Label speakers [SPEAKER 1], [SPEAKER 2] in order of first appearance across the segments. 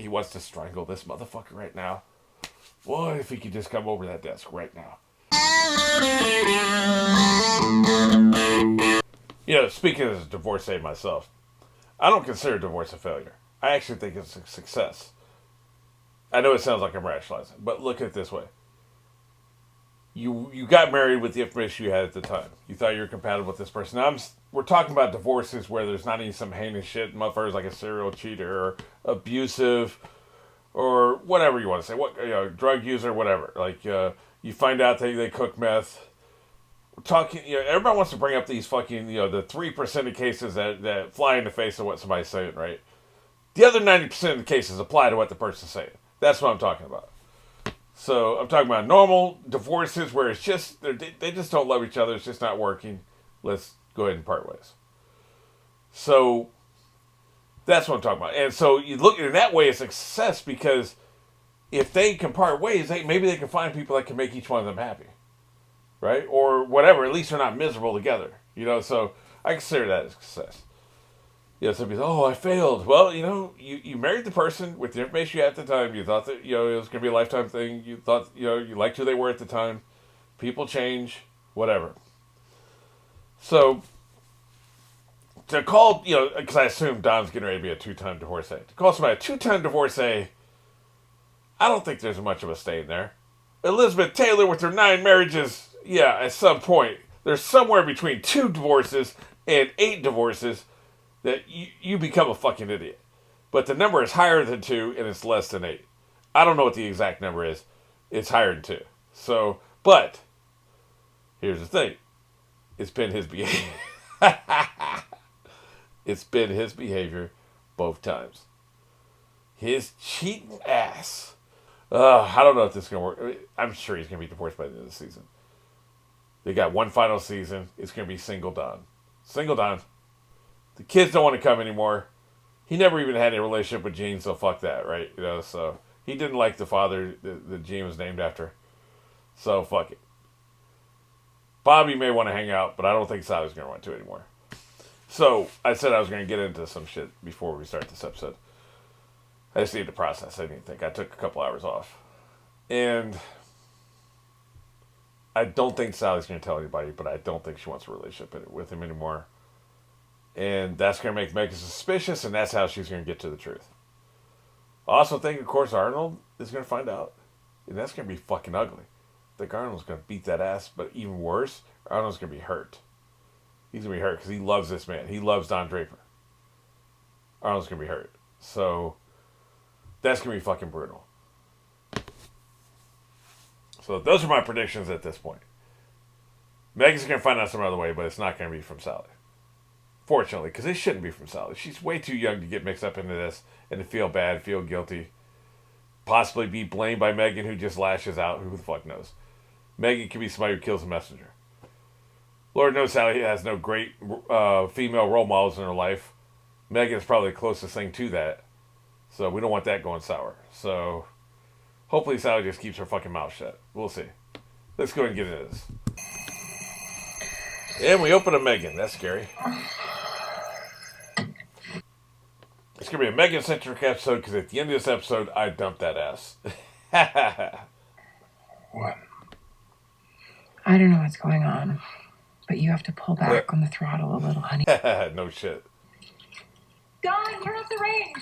[SPEAKER 1] he wants to strangle this motherfucker right now. What if he could just come over that desk right now? You know, speaking as a divorcee myself, I don't consider divorce a failure. I actually think it's a success. I know it sounds like I'm rationalizing, but look at it this way. You got married with the information you had at the time. You thought you were compatible with this person. Now we're talking about divorces where there's not even some heinous shit. Motherfuckers like a serial cheater or abusive or whatever you want to say. What drug user, whatever. Like you find out they cook meth. We're talking. Everybody wants to bring up these fucking the 3% of cases that fly in the face of what somebody's saying, right? The other 90% of the cases apply to what the person's saying. That's what I'm talking about. So I'm talking about normal divorces where it's just they just don't love each other. It's just not working. Let's go ahead and part ways. So that's what I'm talking about. And so you look in that way, it's a success because if they can part ways, maybe they can find people that can make each one of them happy, right? Or whatever. At least they're not miserable together. So I consider that a success. Some people say, oh, I failed. Well, you married the person with the information you had at the time. You thought that, it was going to be a lifetime thing. You thought, you liked who they were at the time. People change, whatever. So, to call, because I assume Don's getting ready to be a 2-time divorcee. To call somebody a 2-time divorcee, I don't think there's much of a stain there. Elizabeth Taylor with her 9 marriages, yeah, at some point, there's somewhere between 2 divorces and 8 divorces that you become a fucking idiot. But the number is higher than 2 and it's less than 8. I don't know what the exact number is. It's higher than 2. So, but, here's the thing. It's been his behavior. It's been his behavior both times. His cheating ass. I don't know if this is going to work. I'm sure he's going to be divorced by the end of the season. They got one final season. It's going to be single Don. Single Don. The kids don't want to come anymore. He never even had a relationship with Gene, so fuck that, right? So he didn't like the father that Gene was named after. So fuck it. Bobby may want to hang out, but I don't think Sally's going to want to anymore. So I said I was going to get into some shit before we start this episode. I just needed to process. I didn't think. I took a couple hours off. And I don't think Sally's going to tell anybody, but I don't think she wants a relationship with him anymore. And that's going to make Megan suspicious, and that's how she's going to get to the truth. I also think, of course, Arnold is going to find out. And that's going to be fucking ugly. I think Arnold's going to beat that ass, but even worse, Arnold's going to be hurt. He's going to be hurt because he loves this man. He loves Don Draper. Arnold's going to be hurt. So, that's going to be fucking brutal. So, those are my predictions at this point. Megan's going to find out some other way, but it's not going to be from Sally. Fortunately, because it shouldn't be from Sally. She's way too young to get mixed up into this and to feel bad, feel guilty. Possibly be blamed by Megan, who just lashes out. Who the fuck knows? Megan could be somebody who kills a messenger. Lord knows Sally has no great female role models in her life. Megan is probably the closest thing to that. So we don't want that going sour. So hopefully Sally just keeps her fucking mouth shut. We'll see. Let's go and get into this. And we open a Megan. That's scary. It's going to be a Megan-centric episode because at the end of this episode, I dumped that ass.
[SPEAKER 2] What? I don't know what's going on, but you have to pull back on the throttle a little, honey.
[SPEAKER 1] No shit.
[SPEAKER 2] Darling, turn off the range.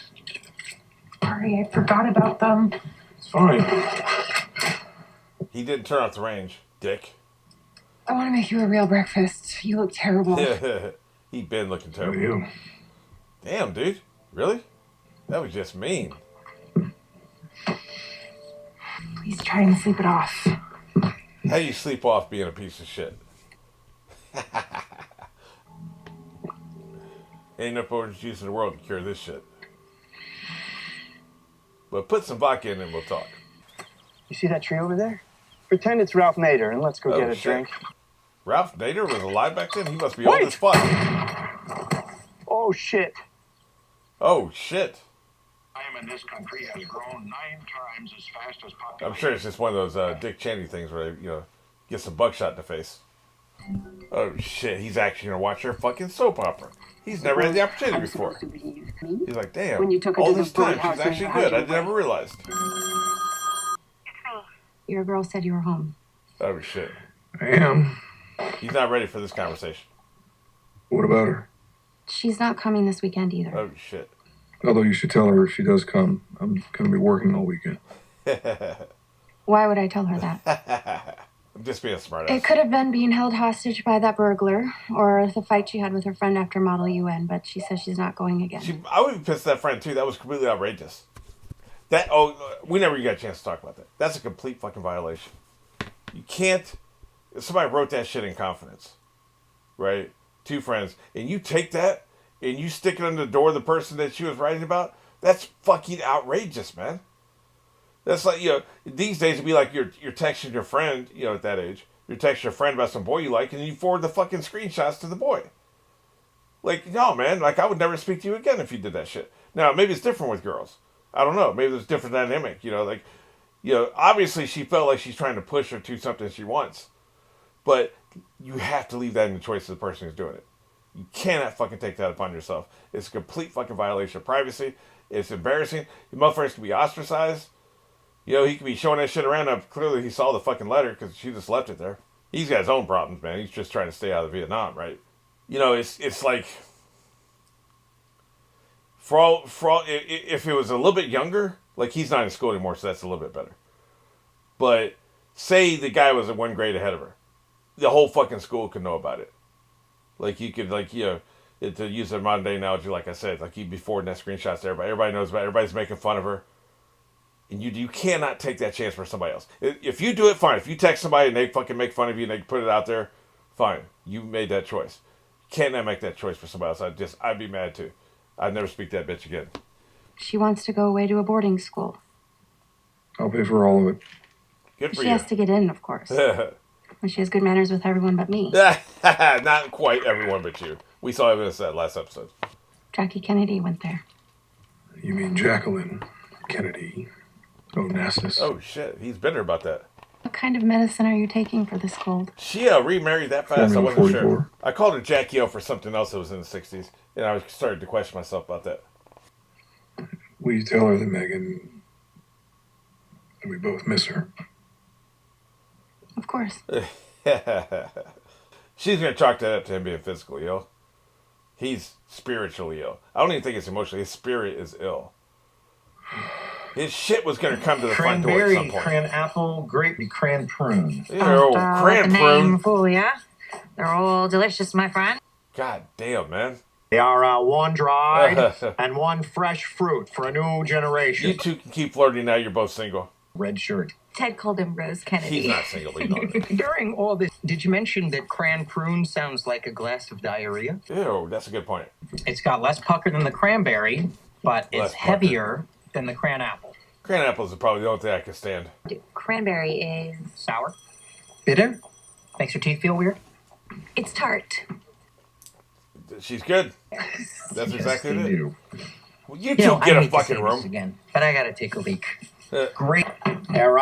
[SPEAKER 2] Sorry, I forgot about them.
[SPEAKER 3] Sorry.
[SPEAKER 1] He didn't turn off the range, dick.
[SPEAKER 2] I want to make you a real breakfast. You look terrible.
[SPEAKER 1] He been looking terrible.
[SPEAKER 3] Who are you?
[SPEAKER 1] Damn, dude. Really? That was just mean.
[SPEAKER 2] Please try and sleep it off.
[SPEAKER 1] How do you sleep off being a piece of shit? Ain't enough orange juice in the world to cure this shit. But put some vodka in and we'll talk.
[SPEAKER 4] You see that tree over there? Pretend it's Ralph Nader and let's go get a drink.
[SPEAKER 1] Ralph Nader was alive back then? He must be old as fuck.
[SPEAKER 4] Oh, shit.
[SPEAKER 1] Oh, shit.
[SPEAKER 5] Crime in this country has grown 9 times as fast as population.
[SPEAKER 1] I'm sure it's just one of those Dick Cheney things where they, get some buckshot in the face. Oh shit, he's actually gonna watch her fucking soap opera. He's never had the opportunity
[SPEAKER 2] I'm
[SPEAKER 1] before.
[SPEAKER 2] supposed to believe me?
[SPEAKER 1] He's like, damn,
[SPEAKER 2] When you took her
[SPEAKER 1] all
[SPEAKER 2] to the
[SPEAKER 1] this time
[SPEAKER 2] birdhouse
[SPEAKER 1] she's
[SPEAKER 2] and
[SPEAKER 1] actually
[SPEAKER 2] you had
[SPEAKER 1] good.
[SPEAKER 2] your
[SPEAKER 1] I never
[SPEAKER 2] way.
[SPEAKER 1] realized.
[SPEAKER 2] Your girl said you were home.
[SPEAKER 1] Oh shit.
[SPEAKER 3] I am.
[SPEAKER 1] He's not ready for this conversation.
[SPEAKER 3] What about her?
[SPEAKER 2] She's not coming this weekend either.
[SPEAKER 1] Oh shit.
[SPEAKER 3] Although you should tell her if she does come. I'm going to be working all weekend.
[SPEAKER 2] Why would I tell her that?
[SPEAKER 1] I'm just being a smartass.
[SPEAKER 2] It could have been being held hostage by that burglar, or the fight she had with her friend after Model UN, but she says she's not going again.
[SPEAKER 1] I would be pissed at that friend too. That was completely outrageous. We never got a chance to talk about that. That's a complete fucking violation. You can't. Somebody wrote that shit in confidence, right? Two friends, and you take that and you stick it under the door of the person that she was writing about. That's fucking outrageous, man. That's like, these days it'd be like you're texting your friend, at that age. You're texting your friend about some boy you like, and then you forward the fucking screenshots to the boy. Like, no, man, like, I would never speak to you again if you did that shit. Now, maybe it's different with girls. I don't know. Maybe there's a different dynamic, obviously she felt like she's trying to push her to something she wants. But you have to leave that in the choice of the person who's doing it. You cannot fucking take that upon yourself. It's a complete fucking violation of privacy. It's embarrassing. The motherfuckers can be ostracized. He could be showing that shit around. Now, clearly he saw the fucking letter because she just left it there. He's got his own problems, man. He's just trying to stay out of Vietnam, right? It's like, for all, if it was a little bit younger, like, he's not in school anymore, so that's a little bit better. But say the guy was 1 grade ahead of her, the whole fucking school could know about it. Like, you could, to use a modern day analogy, like I said, like, you'd be forwarding that screenshots to everybody. Everybody knows about it. Everybody's making fun of her. And you cannot take that chance for somebody else. If you do it, fine. If you text somebody and they fucking make fun of you and they put it out there, fine. You made that choice. You cannot make that choice for somebody else. I'd be mad too. I'd never speak to that bitch again.
[SPEAKER 2] She wants to go away to a boarding school.
[SPEAKER 3] I'll pay for all of it.
[SPEAKER 1] Good for
[SPEAKER 2] She
[SPEAKER 1] you.
[SPEAKER 2] has to get in, of course. And she has good manners with everyone but me.
[SPEAKER 1] Not quite everyone but you. We saw evidence of that last episode.
[SPEAKER 2] Jackie Kennedy went there.
[SPEAKER 3] You mean Jacqueline Kennedy Onassis?
[SPEAKER 1] Oh shit, he's bitter about that.
[SPEAKER 2] What kind of medicine are you taking for this cold?
[SPEAKER 1] She remarried that fast. I
[SPEAKER 3] Formula
[SPEAKER 1] wasn't
[SPEAKER 3] 44.
[SPEAKER 1] sure. I called her Jackie O for something else that was in the 60s, and I started to question myself about that.
[SPEAKER 3] Will you tell her that Megan, that we both miss her?
[SPEAKER 2] Of course.
[SPEAKER 1] She's gonna chalk that up to him being physically ill. He's spiritually ill. I don't even think it's emotional. His spirit is ill. His shit was gonna come to the front door at some
[SPEAKER 5] Cranberry,
[SPEAKER 1] point.
[SPEAKER 5] cran apple, grape, cran prune.
[SPEAKER 1] Ew, cran
[SPEAKER 6] the
[SPEAKER 1] prune.
[SPEAKER 6] name fool ya. They're all delicious, my friend.
[SPEAKER 1] God damn, man.
[SPEAKER 5] They are one dried and one fresh fruit for a new
[SPEAKER 1] You
[SPEAKER 5] generation.
[SPEAKER 1] two can keep flirting now. You're both single.
[SPEAKER 5] Red shirt.
[SPEAKER 6] Ted called him Rose Kennedy.
[SPEAKER 1] He's not single. You know that.
[SPEAKER 7] During all this, did you mention that cran prune sounds like a glass of diarrhea?
[SPEAKER 1] Ew, that's a good point.
[SPEAKER 7] It's got less pucker than the cranberry, but
[SPEAKER 1] Less
[SPEAKER 7] it's
[SPEAKER 1] pucker.
[SPEAKER 7] heavier than the cran apple.
[SPEAKER 1] Cran apples are probably the only thing I can stand.
[SPEAKER 6] Cranberry is...
[SPEAKER 7] Sour? Bitter? Makes your teeth feel weird?
[SPEAKER 6] It's tart.
[SPEAKER 1] She's good. That's exactly
[SPEAKER 4] Yes,
[SPEAKER 1] it.
[SPEAKER 4] they do.
[SPEAKER 1] Well, you
[SPEAKER 7] You
[SPEAKER 1] two
[SPEAKER 7] know, I
[SPEAKER 1] get a
[SPEAKER 7] hate to say
[SPEAKER 1] fucking
[SPEAKER 7] this
[SPEAKER 1] room.
[SPEAKER 7] again, but I gotta take a leak.
[SPEAKER 5] Great. Here,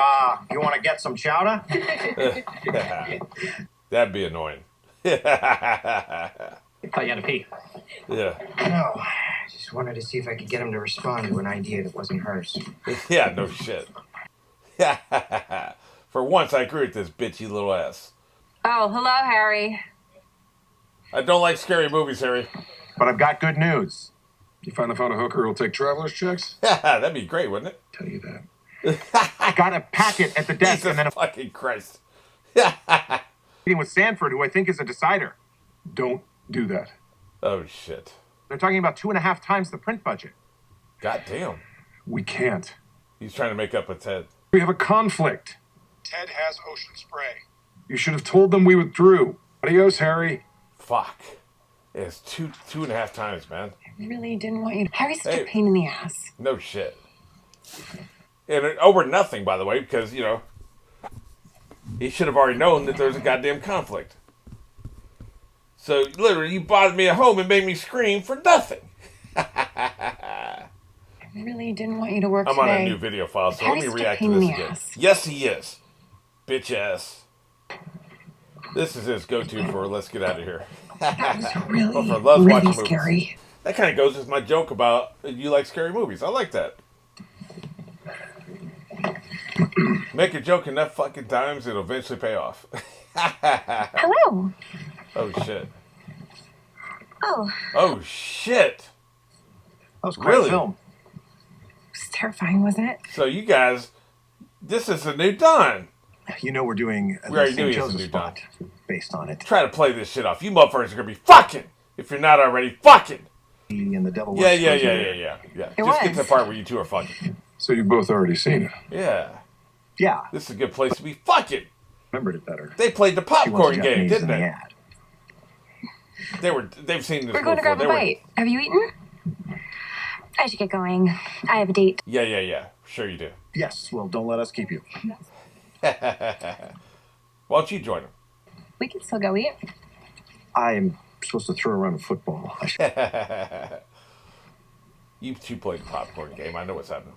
[SPEAKER 5] you want to get some chowder?
[SPEAKER 1] That'd be annoying.
[SPEAKER 7] I thought you had to pee.
[SPEAKER 1] Yeah.
[SPEAKER 7] No, I just wanted to see if I could get him to respond to an idea that wasn't hers.
[SPEAKER 1] Yeah, no shit. For once, I agree with this bitchy little ass.
[SPEAKER 6] Oh, hello, Harry.
[SPEAKER 1] I don't like scary movies, Harry.
[SPEAKER 5] But I've got good news.
[SPEAKER 3] You finally found a hooker who'll take traveler's checks?
[SPEAKER 1] That'd be great, wouldn't it?
[SPEAKER 3] Tell you that.
[SPEAKER 5] I got a packet at the desk
[SPEAKER 1] Jesus
[SPEAKER 5] and then a
[SPEAKER 1] fucking Christ.
[SPEAKER 5] meeting with Sanford, who I think is a decider.
[SPEAKER 3] Don't do that.
[SPEAKER 1] Oh, shit.
[SPEAKER 5] They're talking about 2.5 times the print budget.
[SPEAKER 1] God damn.
[SPEAKER 3] We can't.
[SPEAKER 1] He's trying to make up with Ted.
[SPEAKER 3] We have a conflict.
[SPEAKER 5] Ted has ocean spray.
[SPEAKER 3] You should have told them we withdrew. Adios, Harry.
[SPEAKER 1] Fuck. It's 2.5 times, man.
[SPEAKER 2] I really didn't want you to. Harry's such
[SPEAKER 1] Hey.
[SPEAKER 2] a pain in the ass.
[SPEAKER 1] No shit. And over nothing, by the way, because, he should have already known that there's a goddamn conflict. So, literally, you bothered me at home and made me scream for nothing.
[SPEAKER 2] I really didn't want you to work
[SPEAKER 1] I'm
[SPEAKER 2] today.
[SPEAKER 1] on a new video file, so
[SPEAKER 2] Harry's
[SPEAKER 1] let me
[SPEAKER 2] such a
[SPEAKER 1] react to
[SPEAKER 2] pain in
[SPEAKER 1] this
[SPEAKER 2] the
[SPEAKER 1] again.
[SPEAKER 2] ass.
[SPEAKER 1] Yes, he is. Bitch ass. This is his go-to for let's get out of here.
[SPEAKER 2] That was really,
[SPEAKER 1] Buffer loves
[SPEAKER 2] really
[SPEAKER 1] watching movies.
[SPEAKER 2] scary.
[SPEAKER 1] That kind of goes with my joke about you like scary movies. I like that. Make a joke enough fucking times, it'll eventually pay off.
[SPEAKER 6] Hello.
[SPEAKER 1] Oh, shit.
[SPEAKER 6] Oh,
[SPEAKER 1] Oh, shit.
[SPEAKER 5] That was quite a
[SPEAKER 1] Really?
[SPEAKER 5] film.
[SPEAKER 2] It was terrifying, wasn't it?
[SPEAKER 1] So you guys, this is a new Dawn.
[SPEAKER 5] You know we're doing
[SPEAKER 1] We already
[SPEAKER 5] the
[SPEAKER 1] knew
[SPEAKER 5] St.
[SPEAKER 1] he was a
[SPEAKER 5] Joseph
[SPEAKER 1] new
[SPEAKER 5] spot based on it.
[SPEAKER 1] Try to play this shit off. You motherfuckers are gonna be fucking. If you're not already fucking.
[SPEAKER 5] And the devil
[SPEAKER 1] Yeah.
[SPEAKER 5] Wears Prada.
[SPEAKER 1] Just
[SPEAKER 6] It
[SPEAKER 1] get to the
[SPEAKER 6] was.
[SPEAKER 1] part where you two are fucking.
[SPEAKER 3] So you've both already seen it.
[SPEAKER 1] Yeah.
[SPEAKER 5] Yeah,
[SPEAKER 1] This is a good place to be fucking.
[SPEAKER 5] remembered it better.
[SPEAKER 1] They played the
[SPEAKER 5] She was
[SPEAKER 1] popcorn game,
[SPEAKER 5] Japanese
[SPEAKER 1] didn't
[SPEAKER 5] in the
[SPEAKER 1] they?
[SPEAKER 5] ad.
[SPEAKER 1] They've seen this
[SPEAKER 6] we're going to
[SPEAKER 1] before.
[SPEAKER 6] grab a bite. Have you eaten? I should get going. I have a date.
[SPEAKER 1] Yeah. Sure you do.
[SPEAKER 5] Yes, well, don't let us keep you.
[SPEAKER 1] Why don't you join them?
[SPEAKER 6] We can still go eat.
[SPEAKER 5] I'm supposed to throw around a football.
[SPEAKER 1] You two played the popcorn game. I know what's happening.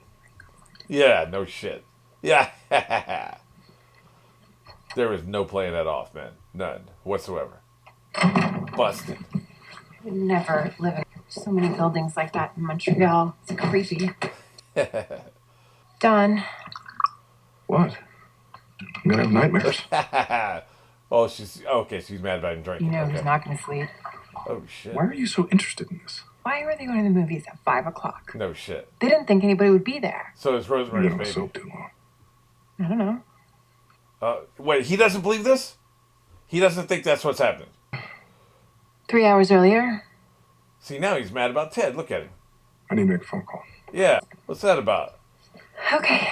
[SPEAKER 1] Yeah, no shit. Yeah. There is no playing that off, man. None whatsoever. Busted.
[SPEAKER 2] I would never live in so many buildings like that in Montreal. It's creepy. Done.
[SPEAKER 3] What? I'm gonna have nightmares.
[SPEAKER 1] Oh, she's mad about him drinking.
[SPEAKER 2] You know
[SPEAKER 1] Okay.
[SPEAKER 2] who's not going to sleep.
[SPEAKER 1] Oh shit.
[SPEAKER 3] Why are you so interested in this?
[SPEAKER 2] Why were they going to the movies at 5 o'clock?
[SPEAKER 1] No shit.
[SPEAKER 2] They didn't think anybody would be there.
[SPEAKER 1] So is
[SPEAKER 3] You've
[SPEAKER 1] Rosemary's
[SPEAKER 3] been on
[SPEAKER 1] Baby.
[SPEAKER 3] soap too long.
[SPEAKER 2] I don't know.
[SPEAKER 1] Wait, he doesn't believe this? He doesn't think that's what's happening.
[SPEAKER 2] 3 hours earlier,
[SPEAKER 1] See, now he's mad about Ted. Look at him.
[SPEAKER 3] I need to make a phone call.
[SPEAKER 1] Yeah. What's that about?
[SPEAKER 2] okay.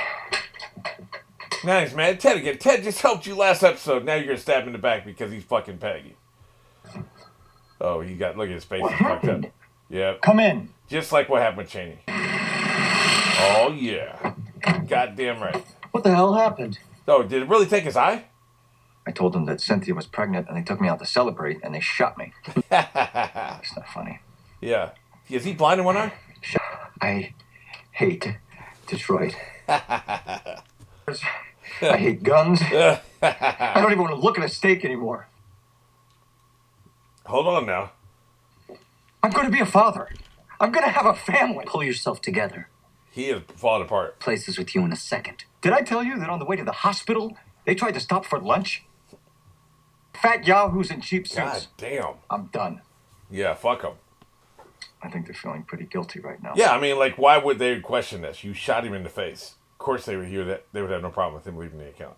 [SPEAKER 1] Now he's mad at Ted again. Ted just helped you last episode. Now you're going to stab him in the back because he's fucking Peggy. Oh, look at his face.
[SPEAKER 5] What
[SPEAKER 1] He's fucked up.
[SPEAKER 5] happened?
[SPEAKER 1] Yeah.
[SPEAKER 5] Come in.
[SPEAKER 1] Just like what happened with Cheney. Oh, yeah. Goddamn right.
[SPEAKER 8] What the hell happened?
[SPEAKER 1] Oh, did it really take his eye?
[SPEAKER 8] I told them that Cynthia was pregnant and they took me out to celebrate and they shot me. It's not funny.
[SPEAKER 1] Yeah. Is he blind in one eye?
[SPEAKER 8] I hate Detroit. I hate guns. I don't even want to look at a steak anymore.
[SPEAKER 1] Hold on now.
[SPEAKER 8] I'm going to be a father. I'm going to have a family. Pull yourself together.
[SPEAKER 1] He is falling apart.
[SPEAKER 8] Places with you in a second. Did I tell you that on the way to the hospital, they tried to stop for lunch? Fat yahoos in cheap
[SPEAKER 1] God
[SPEAKER 8] suits.
[SPEAKER 1] damn.
[SPEAKER 8] I'm done.
[SPEAKER 1] Yeah, fuck him.
[SPEAKER 8] I think they're feeling pretty guilty right now.
[SPEAKER 1] Yeah, I mean, like, why would they question this? You shot him in the face. Of course they would hear that. They would have no problem with him leaving the account.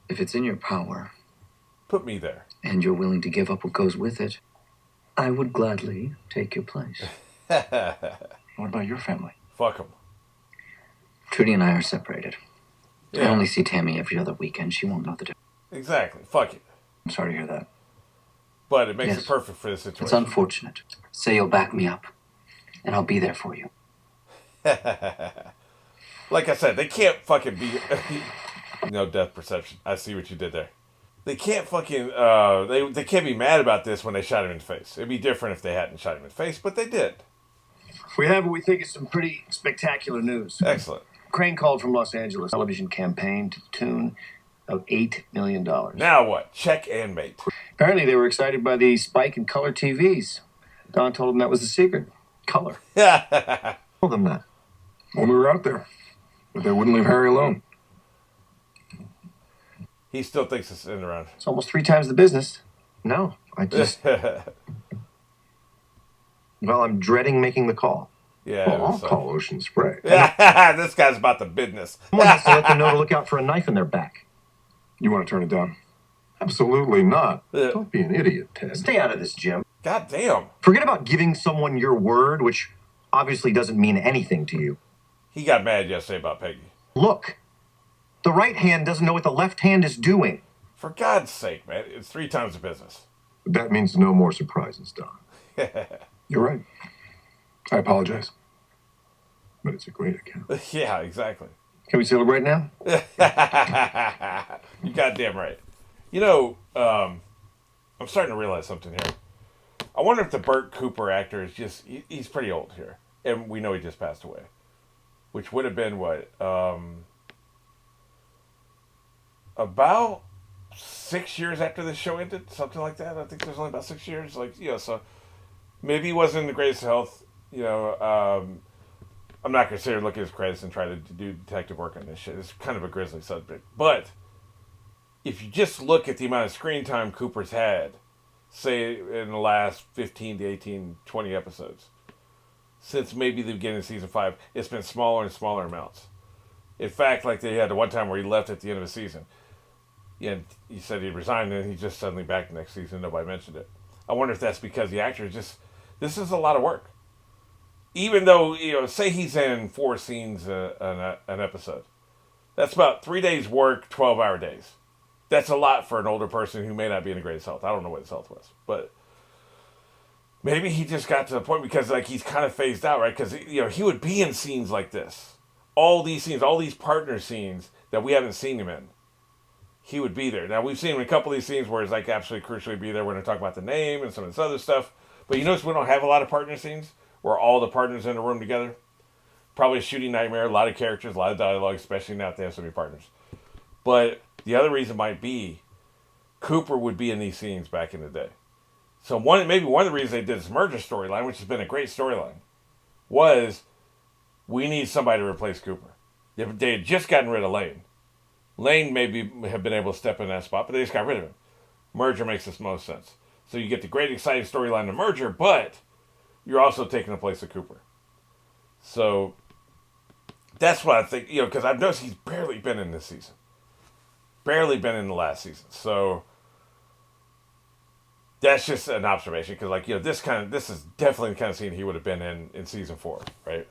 [SPEAKER 8] If it's in your power
[SPEAKER 1] Put me there.
[SPEAKER 8] and you're willing to give up what goes with it, I would gladly take your place. What about your family?
[SPEAKER 1] Fuck him.
[SPEAKER 8] Trudy and I are separated. I
[SPEAKER 1] Yeah,
[SPEAKER 8] only see Tammy every other weekend. She won't know the difference.
[SPEAKER 1] exactly. Fuck it.
[SPEAKER 8] I'm sorry to hear that.
[SPEAKER 1] But it makes
[SPEAKER 8] Yes.
[SPEAKER 1] it perfect for this
[SPEAKER 8] It's
[SPEAKER 1] situation.
[SPEAKER 8] unfortunate. Say you'll back me up, and I'll be there for you.
[SPEAKER 1] Like I said, they can't fucking be... No depth perception. I see what you did there. They can't fucking... They can't be mad about this when they shot him in the face. It'd be different if they hadn't shot him in the face, but they did.
[SPEAKER 9] We have what we think is some pretty spectacular news.
[SPEAKER 1] Excellent.
[SPEAKER 9] Crane called from Los Angeles. Television campaign to the tune of $8 million.
[SPEAKER 1] Now what? Check and mate.
[SPEAKER 9] Apparently, they were excited by the spike in color TVs. Don told them that was the secret. Color.
[SPEAKER 5] Told them that.
[SPEAKER 3] When we were out there. But they wouldn't leave Harry alone.
[SPEAKER 1] He still thinks it's in around.
[SPEAKER 9] It's almost 3 times the business.
[SPEAKER 5] No, I just, well, I'm dreading making the call.
[SPEAKER 1] Yeah.
[SPEAKER 3] Well, I'll
[SPEAKER 1] so-
[SPEAKER 3] call Ocean Spray.
[SPEAKER 1] This guy's about the business.
[SPEAKER 5] Someone has to let them know to look out for a knife in their back.
[SPEAKER 3] You want to turn it down? Absolutely not.
[SPEAKER 1] Yeah.
[SPEAKER 3] Don't be an idiot, Ted.
[SPEAKER 5] Stay out of this, Jim.
[SPEAKER 1] God damn.
[SPEAKER 5] Forget about giving someone your word, which obviously doesn't mean anything to you.
[SPEAKER 1] He got mad yesterday about Peggy.
[SPEAKER 5] Look, the right hand doesn't know what the left hand is doing.
[SPEAKER 1] For God's sake, man. It's 3 times the business.
[SPEAKER 3] But that means no more surprises, Don. You're right. I apologize. But it's a great account.
[SPEAKER 1] Yeah, exactly.
[SPEAKER 9] Can we celebrate now?
[SPEAKER 1] You goddamn right. You know, I'm starting to realize something here. I wonder if the Burt Cooper actor is just... He's pretty old here. And we know he just passed away. Which would have been, what? About 6 years after the show ended, something like that. I think there's only about 6 years. Like, so maybe he wasn't in the greatest health. I'm not going to sit here and look at his credits and try to do detective work on this shit. It's kind of a grisly subject. But if you just look at the amount of screen time Cooper's had, say in the last 15 to 18, 20 episodes, since maybe the beginning of season 5, it's been smaller and smaller amounts. In fact, like they had one time where he left at the end of the season. Yeah, he said he resigned and he's just suddenly back next season. Nobody mentioned it. I wonder if that's because the actor this is a lot of work. Even though, say he's in 4 scenes an episode. That's about 3 days work, 12-hour days. That's a lot for an older person who may not be in the greatest health. I don't know what his health was. But maybe he just got to the point because he's kind of phased out, right? Because, he would be in scenes like this. All these scenes, all these partner scenes that we haven't seen him in. He would be there. Now, we've seen him in a couple of these scenes where it's absolutely crucially be there when they talk about the name and some of this other stuff. But you notice we don't have a lot of partner scenes where all the partners in a room together. Probably a shooting nightmare, a lot of characters, a lot of dialogue, especially now that they have so many partners. But the other reason might be Cooper would be in these scenes back in the day. So maybe one of the reasons they did this merger storyline, which has been a great storyline, was we need somebody to replace Cooper. They had just gotten rid of Lane. Lane maybe have been able to step in that spot, but they just got rid of him. Merger makes the most sense. So you get the great exciting storyline of Merger, but you're also taking the place of Cooper. So that's what I think, because I've noticed he's barely been in this season. Barely been in the last season. So that's just an observation, because this is definitely the kind of scene he would have been in season 4, right?